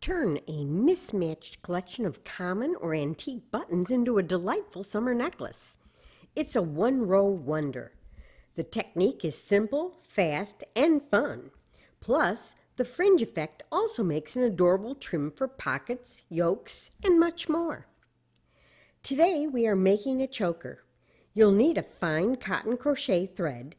Turn a mismatched collection of common or antique buttons into a delightful summer necklace. It's a one-row wonder. The technique is simple, fast, and fun. Plus, the fringe effect also makes an adorable trim for pockets, yokes, and much more. Today we are making a choker. You'll need a fine cotton crochet thread.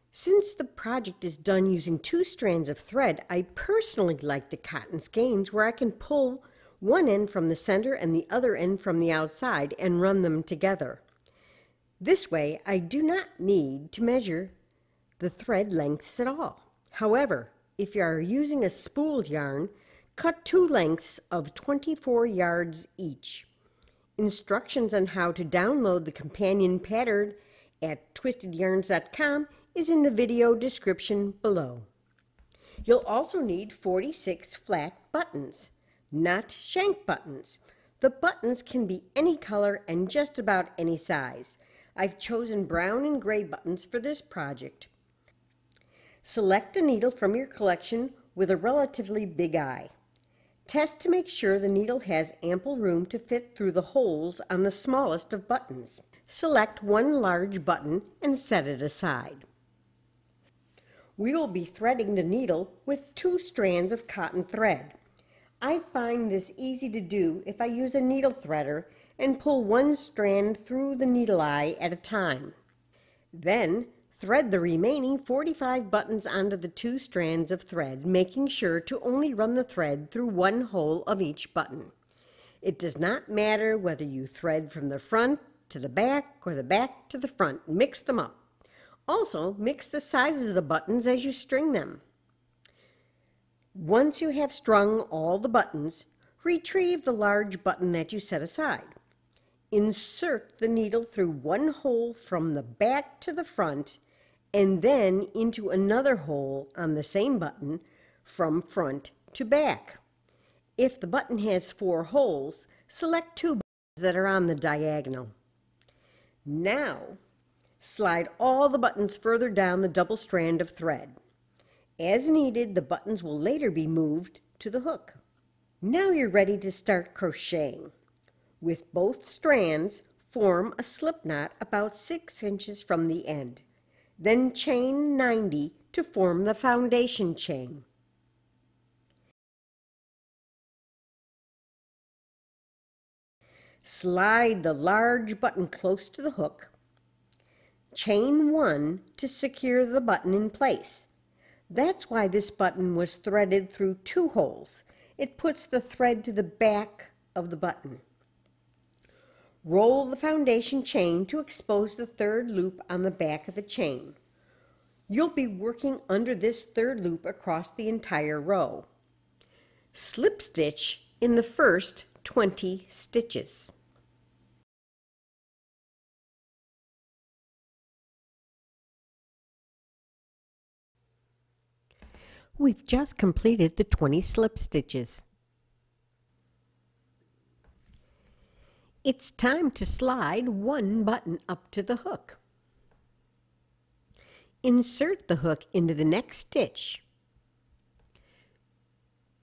Since the project is done using 2 strands of thread, I personally like the cotton skeins where I can pull one end from the center and the other end from the outside and run them together. This way, I do not need to measure the thread lengths at all. However, if you are using a spooled yarn, cut 2 lengths of 24 yards each. Instructions on how to download the companion pattern at twistedyarns.com is in the video description below. You'll also need 46 flat buttons, not shank buttons. The buttons can be any color and just about any size. I've chosen brown and gray buttons for this project. Select a needle from your collection with a relatively big eye. Test to make sure the needle has ample room to fit through the holes on the smallest of buttons. Select one large button and set it aside. We will be threading the needle with 2 strands of cotton thread. I find this easy to do if I use a needle threader and pull one strand through the needle eye at a time. Then thread the remaining 45 buttons onto the 2 strands of thread, making sure to only run the thread through one hole of each button. It does not matter whether you thread from the front to the back or the back to the front. Mix them up. Also, mix the sizes of the buttons as you string them. Once you have strung all the buttons, retrieve the large button that you set aside. Insert the needle through one hole from the back to the front and then into another hole on the same button from front to back. If the button has 4 holes, select 2 buttons that are on the diagonal. Now, slide all the buttons further down the double strand of thread. As needed, the buttons will later be moved to the hook. Now you're ready to start crocheting. With both strands, form a slip knot about 6 inches from the end. Then chain 90 to form the foundation chain. Slide the large button close to the hook. Chain 1 to secure the button in place. That's why this button was threaded through 2 holes. It puts the thread to the back of the button. Roll the foundation chain to expose the 3rd loop on the back of the chain. You'll be working under this 3rd loop across the entire row. Slip stitch in the first 20 stitches. We've just completed the 20 slip stitches. It's time to slide one button up to the hook. Insert the hook into the next stitch.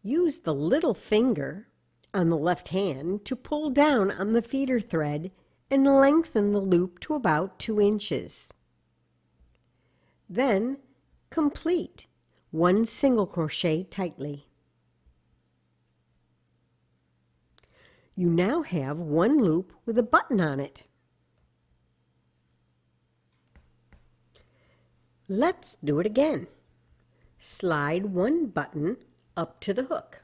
Use the little finger on the left hand to pull down on the feeder thread and lengthen the loop to about 2 inches. Then complete 1 single crochet tightly. You now have 1 loop with a button on it. Let's do it again. Slide 1 button up to the hook.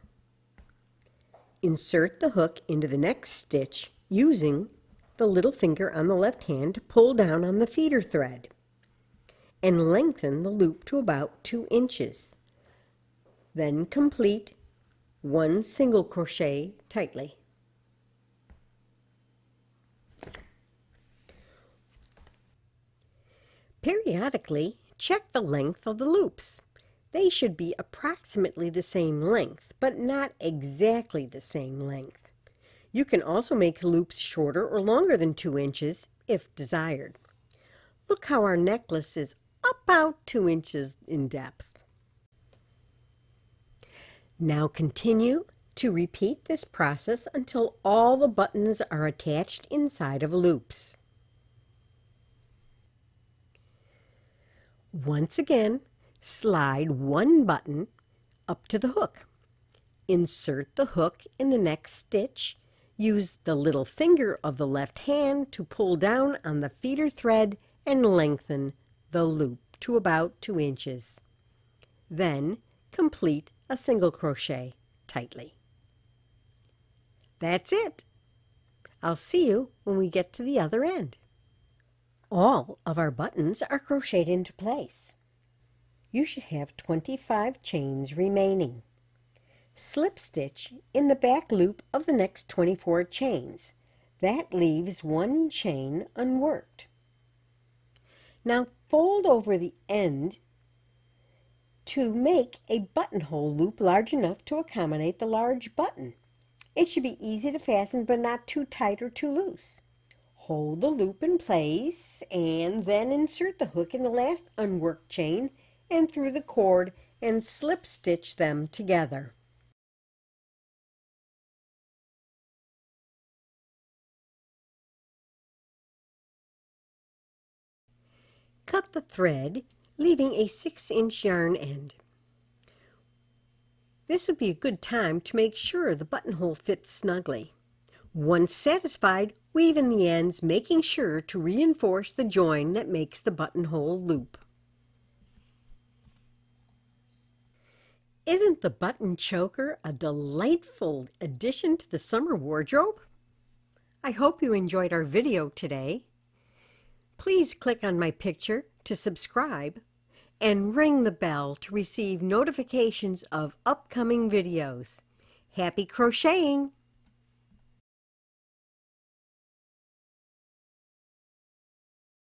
Insert the hook into the next stitch using the little finger on the left hand to pull down on the feeder thread and lengthen the loop to about 2 inches. Then complete 1 single crochet tightly. Periodically, check the length of the loops. They should be approximately the same length, but not exactly the same length. You can also make loops shorter or longer than 2 inches if desired. Look how our necklace is about 2 inches in depth. Now continue to repeat this process until all the buttons are attached inside of loops. Once again, slide one button up to the hook. Insert the hook in the next stitch. Use the little finger of the left hand to pull down on the feeder thread and lengthen the loop to about 2 inches. Then complete a single crochet tightly. That's it. I'll see you when we get to the other end. All of our buttons are crocheted into place. You should have 25 chains remaining. Slip stitch in the back loop of the next 24 chains. That leaves 1 chain unworked. Now fold over the end to make a buttonhole loop large enough to accommodate the large button. It should be easy to fasten but not too tight or too loose. Hold the loop in place and then insert the hook in the last unworked chain and through the cord and slip stitch them together. Cut the thread, leaving a 6-inch yarn end. This would be a good time to make sure the buttonhole fits snugly. Once satisfied, weave in the ends, making sure to reinforce the join that makes the buttonhole loop. Isn't the button choker a delightful addition to the summer wardrobe? I hope you enjoyed our video today. Please click on my picture to subscribe and ring the bell to receive notifications of upcoming videos. Happy crocheting!